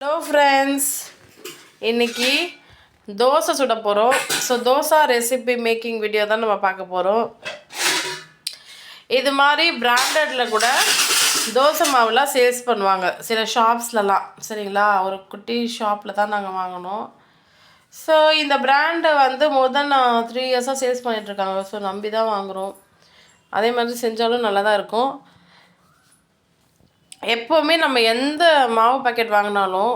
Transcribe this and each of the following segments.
Hello friends, இன்றைக்கி தோசை சுட போகிறோம். So dosa recipe making video தான் நம்ம பார்க்க போகிறோம். இது மாதிரி பிராண்டடில் கூட தோசை மாவுலாம் சேல்ஸ் பண்ணுவாங்க சில ஷாப்ஸ்லலாம். சரிங்களா, ஒரு குட்டி ஷாப்பில் தான் நாங்கள் வாங்கினோம். ஸோ இந்த பிராண்டை வந்து நான் 3 இயர்ஸாக சேல்ஸ் பண்ணிகிட்ருக்காங்க. ஸோ நம்பி தான் வாங்குகிறோம். அதே மாதிரி செஞ்சாலும் நல்லா தான் இருக்கும். எப்போவுமே நம்ம எந்த மாவு பாக்கெட் வாங்கினாலும்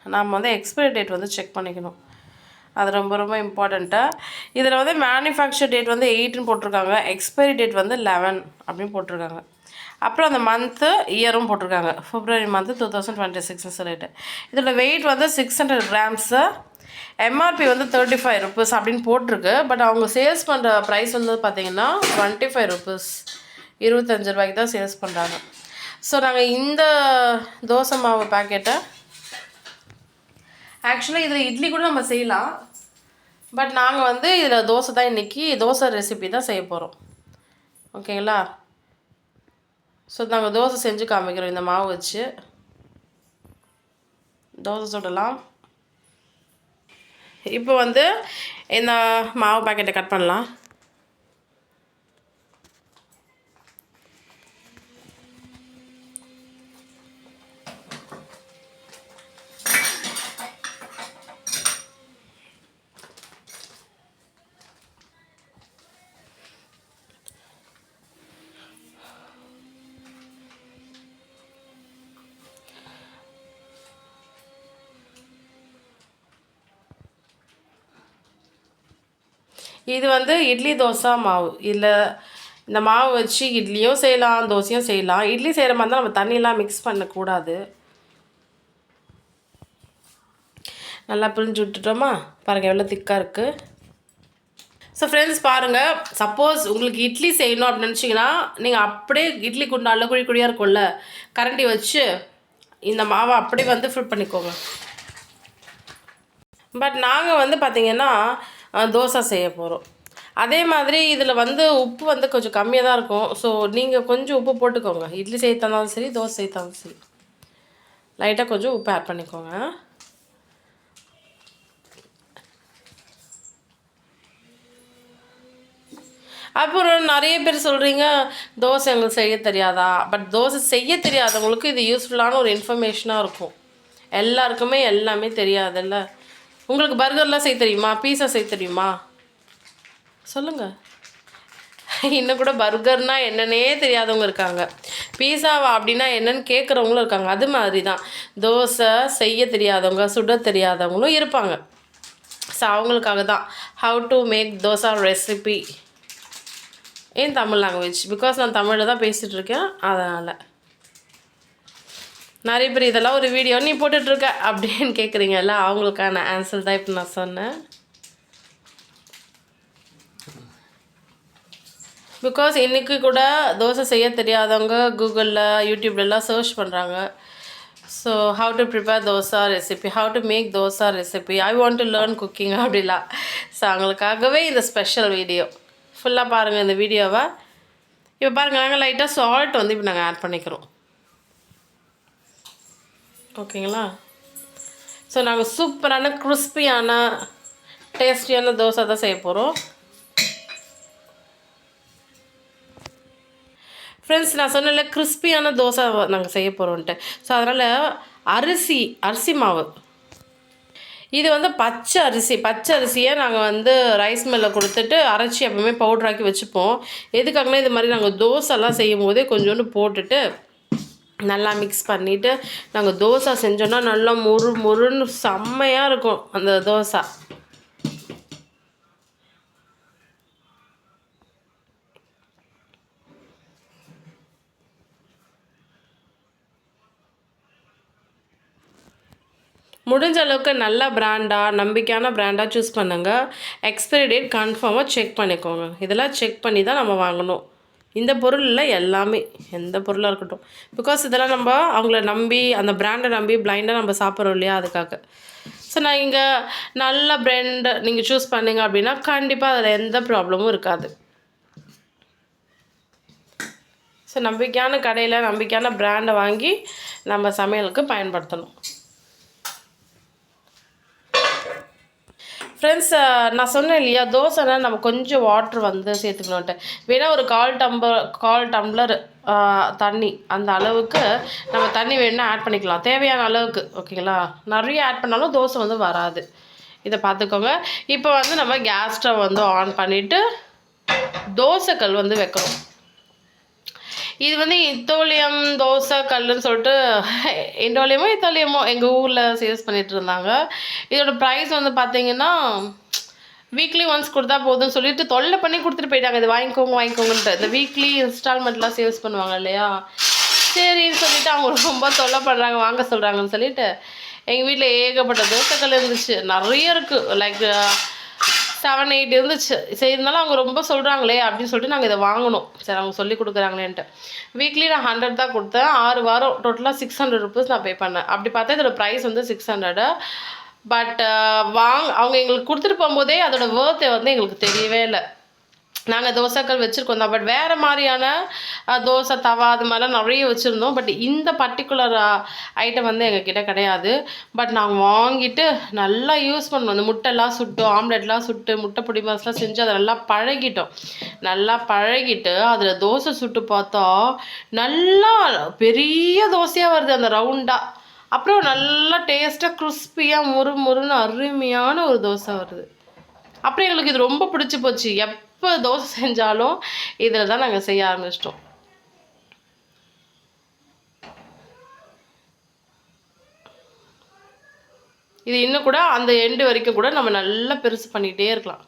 நம்ம வந்து எக்ஸ்பைரி டேட் வந்து செக் பண்ணிக்கணும். அது ரொம்ப ரொம்ப இம்பார்ட்டண்ட்டாக. இதில் வந்து மேனுஃபேக்சர் டேட் வந்து 8ன்னு போட்டிருக்காங்க, எக்ஸ்பைரி டேட் வந்து 11 அப்படின்னு போட்டிருக்காங்க. அப்புறம் அந்த மந்த்து இயரும் போட்டிருக்காங்க, February மந்த்து 2026 சொல்லிட்டு. இதில் வெயிட் வந்து 600 கிராம்ஸு, எம்ஆர்பி வந்து 35 ருபீஸ் அப்படின்னு போட்டிருக்கு. பட் அவங்க சேல்ஸ் பண்ணுற ப்ரைஸ் வந்து பார்த்திங்கன்னா 25 ருபீஸ், 25 ரூபாய்க்கு தான் சேல்ஸ் பண்ணுறாங்க. ஸோ நாங்கள் இந்த தோசை மாவு பேக்கெட்டை ஆக்சுவலாக இதில் இட்லி கூட நம்ம செய்யலாம். பட் நாங்கள் வந்து இதில் தோசை தான் இன்றைக்கி தோசை ரெசிபி தான் செய்ய போகிறோம். ஓகேங்களா. ஸோ நாங்கள் தோசை செஞ்சு காமிக்கிறோம். இந்த மாவு வச்சு தோசை சுடலாம். இப்போ வந்து இந்த மாவு பேக்கெட்டை கட் பண்ணலாம். இது வந்து இட்லி தோசை மாவு. இதில் இந்த மாவு வச்சு இட்லியும் செய்யலாம், தோசையும் செய்யலாம். இட்லி செய்கிற மாதிரி தான் நம்ம தண்ணியெலாம் மிக்ஸ் பண்ணக்கூடாது. நல்லா பிழிஞ்சு விட்டுட்டோமா, பாருங்கள் எவ்வளோ திக்காக இருக்குது. ஸோ ஃப்ரெண்ட்ஸ் பாருங்கள், சப்போஸ் உங்களுக்கு இட்லி செய்யணும் அப்படின்னு நினச்சிங்கன்னா நீங்கள் அப்படியே இட்லி குண்டால குழி குழியாக இருக்கும்ல, கரண்டி வச்சு இந்த மாவை அப்படியே வந்து ஃபில் பண்ணிக்கோங்க. பட் நாங்கள் வந்து பார்த்திங்கன்னா தோசை செய்ய போகிறோம். அதே மாதிரி இதில் வந்து உப்பு வந்து கொஞ்சம் கம்மியாக தான் இருக்கும். ஸோ நீங்கள் கொஞ்சம் உப்பு போட்டுக்கோங்க. இட்லி செய்யத்தாலும் சரி, தோசை செய்யத்தாலும் சரி, லைட்டாக கொஞ்சம் உப்பு ஆட் பண்ணிக்கோங்க. அப்புறம் நிறைய பேர் சொல்கிறீங்க தோசை எங்களுக்கு செய்ய தெரியாதா. பட் தோசை செய்ய தெரியாதவங்களுக்கு இது யூஸ்ஃபுல்லான ஒரு இன்ஃபர்மேஷனாக இருக்கும். எல்லாருக்குமே எல்லாமே தெரியாதுல்ல. உங்களுக்கு பர்கர்லாம் செய்ய தெரியுமா, பீஸா செய்ய தெரியுமா சொல்லுங்கள். இன்னும் கூட பர்கர்னால் என்னன்னே தெரியாதவங்க இருக்காங்க, பீஸாவா அப்படின்னா என்னென்னு கேட்குறவங்களும் இருக்காங்க. அது மாதிரி தான் தோசை செய்ய தெரியாதவங்க, சுட தெரியாதவங்களும் இருப்பாங்க. ஸோ அவங்களுக்காக தான் how to make dosa recipe in Tamil language. Because நான் தமிழில் தான் பேசிகிட்டு இருக்கேன். அதனால் நிறைய பேர் இதெல்லாம் ஒரு வீடியோ நீ போட்டுட்ருக்க அப்படின்னு கேட்குறீங்கல்ல, அவங்களுக்கான ஆன்சர் தான் இப்போ நான் சொன்னேன். பிகாஸ் இன்றைக்கி கூட தோசை செய்ய தெரியாதவங்க கூகுளில் யூடியூப்லலாம் சர்ச் பண்ணுறாங்க. So how to prepare dosa recipe, how to make dosa recipe, I want to learn cooking அப்படிலாம். ஸோ அவங்களுக்காகவே இந்த ஸ்பெஷல் வீடியோ ஃபுல்லாக பாருங்கள் இந்த வீடியோவை. இப்போ பாருங்கள், நாங்கள் லைட்டாக சால்ட் வந்து இப்போ நாங்கள் ஆட் பண்ணிக்கிறோம். ஓகேங்களா. ஸோ நாங்கள் சூப்பரான கிறிஸ்பியான டேஸ்டியான தோசை தான் செய்ய போகிறோம். ஃப்ரெண்ட்ஸ் நான் சொன்னல கிறிஸ்பியான தோசை நாங்கள் செய்ய போகிறோன்ட்டு. ஸோ அதனால் அரிசி மாவு இது வந்து பச்சை அரிசியை நாங்கள் வந்து ரைஸ் மில்லில் கொடுத்துட்டு அரைச்சி எப்பவுமே பவுட்ராக்கி வச்சுப்போம். எதுக்காகனா இது மாதிரி நாங்கள் தோசைலாம் செய்யும் போதே கொஞ்சோண்டு போட்டுட்டு நல்லா மிக்ஸ் பண்ணிவிட்டு நாங்கள் தோசை செஞ்சோன்னா நல்லா முறுன்னு செம்மையாக இருக்கும் அந்த தோசை. முடிஞ்ச அளவுக்கு நல்ல பிராண்டாக, நம்பிக்கையான பிராண்டாக சூஸ் பண்ணுங்கள். எக்ஸ்பைரி டேட் கன்ஃபார்மாக செக் பண்ணிக்கோங்க. இதெல்லாம் செக் பண்ணி தான் நம்ம வாங்கணும். இந்த பொருளில் எல்லாமே, எந்த பொருளாக இருக்கட்டும். பிகாஸ் இதெல்லாம் நம்ம அவங்கள நம்பி, அந்த பிராண்டை நம்பி பிளைண்டாக நம்ம சாப்பிட்றோம் இல்லையா, அதுக்காக. ஸோ நான் இங்கே நல்ல பிராண்ட் நீங்கள் சூஸ் பண்ணிங்க அப்படின்னா கண்டிப்பாக அதில் எந்த ப்ராப்ளமும் இருக்காது. ஸோ நம்பிக்கையான கடையில் நம்பிக்கையான பிராண்டை வாங்கி நம்ம சமையலுக்கு பயன்படுத்தணும். ஃப்ரெண்ட்ஸ், நான் சொன்னேன் இல்லையா, தோசைனா நம்ம கொஞ்சம் வாட்ரு வந்து சேர்த்துக்கணுன்ட்டு. வேணால் ஒரு கால் டம்ளர் தண்ணி, அந்த அளவுக்கு நம்ம தண்ணி வேணுன்னா ஆட் பண்ணிக்கலாம், தேவையான அளவுக்கு. ஓகேங்களா? நிறைய ஆட் பண்ணாலும் தோசை வந்து வராது. இதை பார்த்துக்கோங்க. இப்போ வந்து நம்ம கேஸ் ஸ்டவ் வந்து ஆன் பண்ணிவிட்டு தோசைக்கல் வந்து வைக்கணும். இது வந்து இத்தோலியம் தோசை கல்லுன்னு சொல்லிட்டு, இத்தோலியமோ எங்கள் ஊரில் சேல்ஸ் பண்ணிகிட்டு இருந்தாங்க. இதோட ப்ரைஸ் வந்து பார்த்தீங்கன்னா, வீக்லி ஒன்ஸ் கொடுத்தா போதும்னு சொல்லிட்டு தொல்லை பண்ணி கொடுத்துட்டு போயிட்டாங்க. இது வாங்கிக்கோங்கன்ட்டு. இந்த வீக்லி இன்ஸ்டால்மெண்ட்லாம் சேல்ஸ் பண்ணுவாங்க இல்லையா, சரின்னு சொல்லிட்டு அவங்க ரொம்ப தொல்லை பண்ணுறாங்க, வாங்க சொல்கிறாங்கன்னு சொல்லிட்டு எங்கள் வீட்டில் ஏகப்பட்ட தோசைக்கல் இருந்துச்சு. நிறைய இருக்குது, லைக் 7-8 இருந்துச்சு. சரி, இருந்தாலும் அவங்க ரொம்ப சொல்கிறாங்களே அப்படின்னு சொல்லிட்டு நாங்கள் இதை வாங்கினோம். சரி, அவங்க சொல்லி கொடுக்குறாங்களேன்ட்டு. வீக்லி நான் 100 தான் கொடுத்தேன். 6 வாரம் டோட்டலாக 600 ருபீஸ் நான் பே பண்ணேன். அப்படி பார்த்தா இதோட ப்ரைஸ் வந்து 600. பட் அவங்க எங்களுக்கு கொடுத்துட்டு போகும்போதே அதோட வேர்த்தை வந்து எங்களுக்கு தெரியவே இல்லை. நாங்கள் தோசைக்கல் வச்சுருக்கோம் தான், பட் வேறு மாதிரியான தோசை தவா அது மாதிரிலாம் நிறைய வச்சுருந்தோம். பட் இந்த பர்டிகுலர் ஐட்டம் வந்து எங்ககிட்ட கிடையாது. பட் நாங்கள் வாங்கிட்டு நல்லா யூஸ் பண்ணுவோம். அந்த முட்டைலாம் சுட்டு, ஆம்லெட்லாம் சுட்டு, முட்டை பொடி மாஸ்லாம் செஞ்சு அதை நல்லா பழகிட்டோம். நல்லா பழகிட்டு அதில் தோசை சுட்டு பார்த்தா நல்லா பெரிய தோசையாக வருது, அந்த ரவுண்டாக. அப்புறம் நல்லா டேஸ்ட்டாக கிறிஸ்பியாக முறுன்னு அருமையான ஒரு தோசை வருது. அப்புறம் எங்களுக்கு இது ரொம்ப பிடிச்சி போச்சு. எப்போ தோசை செஞ்சாலும் இதில் தான் நாங்கள் செய்ய ஆரம்பிச்சிட்டோம். இது இன்னும் கூட அந்த எண்டு வரைக்கும் கூட நம்ம நல்லா பெருசு பண்ணிகிட்டே இருக்கலாம்.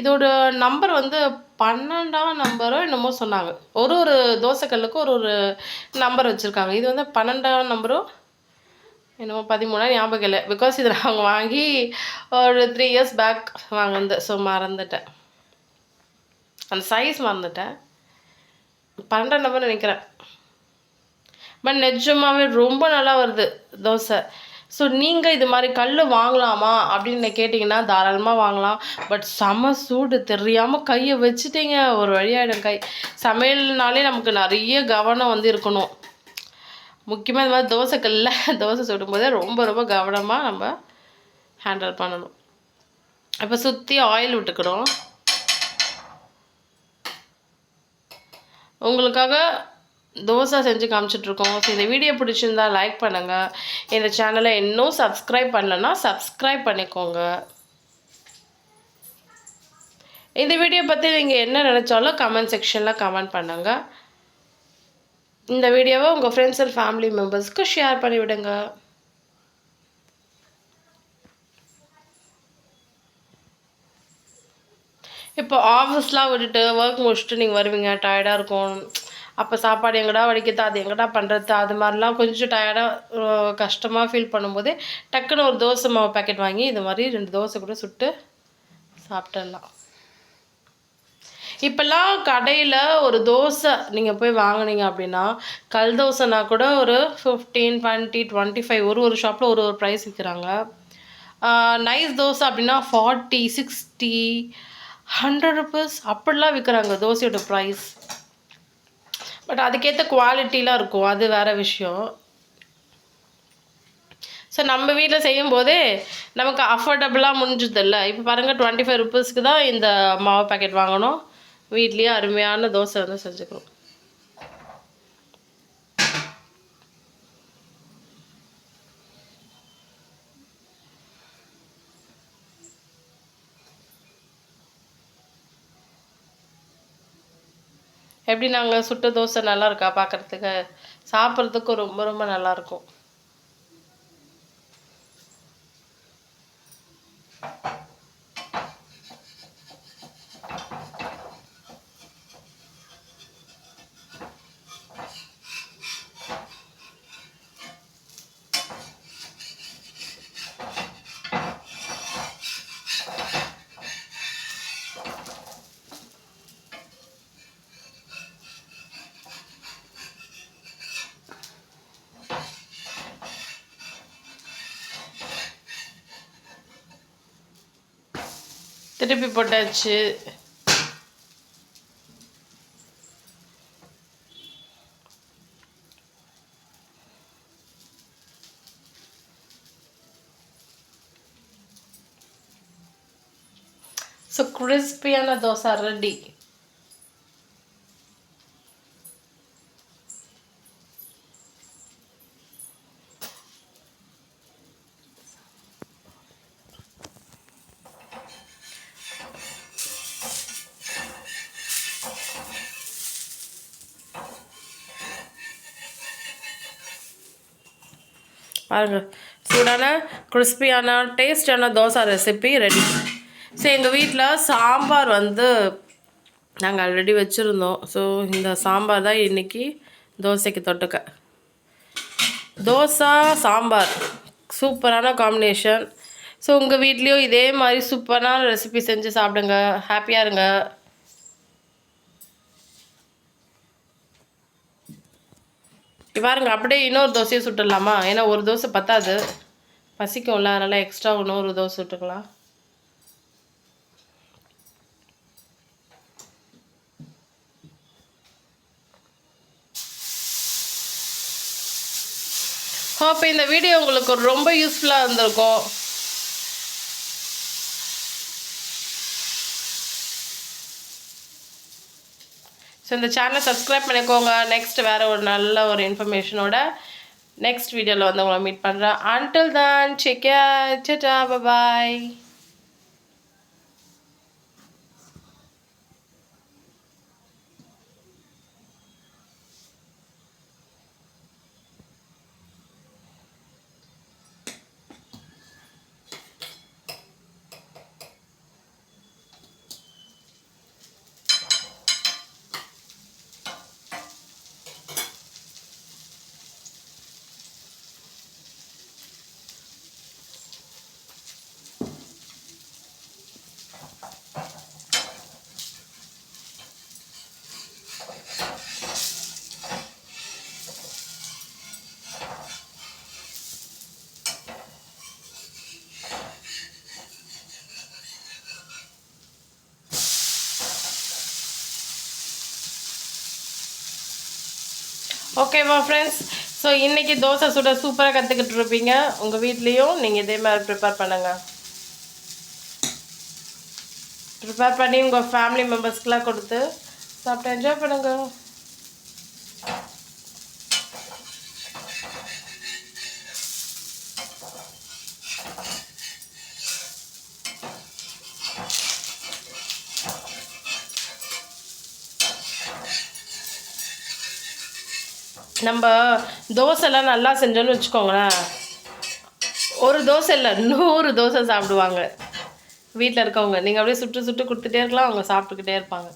இதோட நம்பர் வந்து 12ஆம் நம்பரோ என்னமோ சொன்னாங்க. ஒரு தோசைக்கல்லுக்கு ஒரு நம்பர் வச்சுருக்காங்க. இது வந்து 12ஆம் நம்பரோ என்னமோ 13 ஞாபகம் இல்லை. பிகாஸ் இதை நாங்கள் வாங்கி ஒரு 3 இயர்ஸ் பேக் வாங்கினது. ஸோ மறந்துட்டேன், அந்த சைஸ் மறந்துட்டேன். 12 நம்பர் நினைக்கிறேன். பட் நிஜமாகவே ரொம்ப நல்லா வருது தோசை. ஸோ நீங்கள் இது மாதிரி கல் வாங்கலாமா அப்படின்னு கேட்டிங்கன்னா தாராளமாக வாங்கலாம். பட் செம சூடு, தெரியாமல் கையை வச்சுட்டீங்க, ஒரு வழியாயிடும் கை. சமையல்னாலே நமக்கு நிறைய கவனம் வந்து இருக்கணும். முக்கியமாக இந்த மாதிரி தோசைக்கல்ல தோசை சுடும்போதே ரொம்ப ரொம்ப கவனமாக நம்ம ஹேண்டில் பண்ணணும். இப்போ சுற்றி ஆயில் விட்டுக்கிறோம். உங்களுக்காக தோசை செஞ்சு காமிச்சிட்ருக்கோம். ஸோ இந்த வீடியோ பிடிச்சிருந்தா லைக் பண்ணுங்கள். இந்த சேனலை இன்னும் சப்ஸ்கிரைப் பண்ணலன்னா சப்ஸ்கிரைப் பண்ணிக்கோங்க. இந்த வீடியோ பற்றி நீங்கள் என்ன நினச்சாலும் கமெண்ட் செக்ஷனில் கமெண்ட் பண்ணுங்கள். இந்த வீடியோவை உங்கள் ஃப்ரெண்ட்ஸ் அண்ட் ஃபேமிலி மெம்பர்ஸ்க்கு ஷேர் பண்ணிவிடுங்க. இப்போ ஆஃபீஸ்லாம் விட்டுட்டு ஒர்க் முடிச்சுட்டு நீங்கள் வருவீங்க, டயர்டாக இருக்கும். அப்போ சாப்பாடு எங்கடா வடிக்கிறது, அது எங்கடா பண்ணுறது, அது மாதிரிலாம் கொஞ்சம் டயர்டாக கஷ்டமாக ஃபீல் பண்ணும்போது டக்குன்னு ஒரு தோசை மாவு பேக்கெட் வாங்கி இது மாதிரி 2 தோசை கூட சுட்டு சாப்பிட்டுடலாம். இப்போல்லாம் கடையில் ஒரு தோசை நீங்கள் போய் வாங்கினீங்க அப்படின்னா, கல் தோசைனா கூட ஒரு 15, 20, 25 ஒரு ஷாப்பில் ஒரு ப்ரைஸ் விற்கிறாங்க. நைஸ் தோசை அப்படின்னா 40, 60, 100 ருபீஸ் அப்படிலாம் விற்கிறாங்க தோசையோட ப்ரைஸ். பட் அதுக்கேற்ற குவாலிட்டிலாம் இருக்கும், அது வேறு விஷயம். ஸோ நம்ம வீட்டில் செய்யும்போதே நமக்கு அஃபோர்டபுளாக முடிஞ்சதில்ல. இப்போ பாருங்கள், 25 ருபீஸ்க்கு தான் இந்த மாவு பேக்கெட் வாங்கணும். வீட்லேயே அருமையான தோசை வந்து செஞ்சுக்கிறோம். எப்படி நாங்கள் சுட்ட தோசை நல்லா இருக்கா பார்க்குறதுக்கு? சாப்பிட்றதுக்கும் ரொம்ப ரொம்ப நல்லாயிருக்கும். திருப்பி போட்டாச்சு. ஸோ கிறிஸ்பியான தோசை ரெடி. பாருங்கள், சூடான கிறிஸ்பியான டேஸ்டான தோசை ரெசிபி ரெடி. ஸோ எங்கள் வீட்டில் சாம்பார் வந்து நாங்கள் ஆல்ரெடி வச்சுருந்தோம். ஸோ இந்த சாம்பார் தான் இன்றைக்கி தோசைக்கு தொட்டுக்க. தோசை சாம்பார் சூப்பரான காம்பினேஷன். ஸோ உங்கள் வீட்லேயும் இதே மாதிரி சூப்பரான ரெசிபி செஞ்சு சாப்பிடுங்க, ஹாப்பியாக இருங்க. பாருங்க, அப்படியே இன்னொரு தோசையை சுட்டுடலாமா? ஏன்னா ஒரு தோசை பத்தாது, பசிக்கும்ல, அதனால் எக்ஸ்ட்ரா இன்னொரு தோசை சுட்டுக்கலாம். ஹோப் இந்த வீடியோ உங்களுக்கு ரொம்ப யூஸ்ஃபுல்லாக இருந்திருக்கும். ஸோ இந்த சேனலை சப்ஸ்கிரைப் பண்ணிக்கோங்க. நெக்ஸ்ட் வேறு ஒரு நல்ல ஒரு இன்ஃபர்மேஷனோட நெக்ஸ்ட் வீடியோவில் வந்து உங்களை மீட் பண்ணுறேன். அன்டில் தான் take care, Tata, bye bye. ஓகேவா ஃப்ரெண்ட்ஸ்? ஸோ இன்றைக்கி தோசை சுட சூப்பராக கற்றுக்கிட்டு இருப்பீங்க. உங்கள் வீட்லேயும் நீங்கள் இதே மாதிரி ப்ரிப்பேர் பண்ணுங்கள். ப்ரிப்பேர் பண்ணி உங்கள் ஃபேமிலி மெம்பர்ஸ்க்கெலாம் கொடுத்து சாப்பிட்டு என்ஜாய் பண்ணுங்கள். நம்ம தோசைலாம் நல்லா செஞ்சோன்னு வச்சுக்கோங்களேன், ஒரு தோசை இல்லை 100 தோசை சாப்பிடுவாங்க வீட்டில் இருக்கவங்க. நீங்கள் அப்படியே சுட்டு சுட்டு கொடுத்துட்டே இருக்கலாம், அவங்க சாப்பிட்டுக்கிட்டே இருப்பாங்க.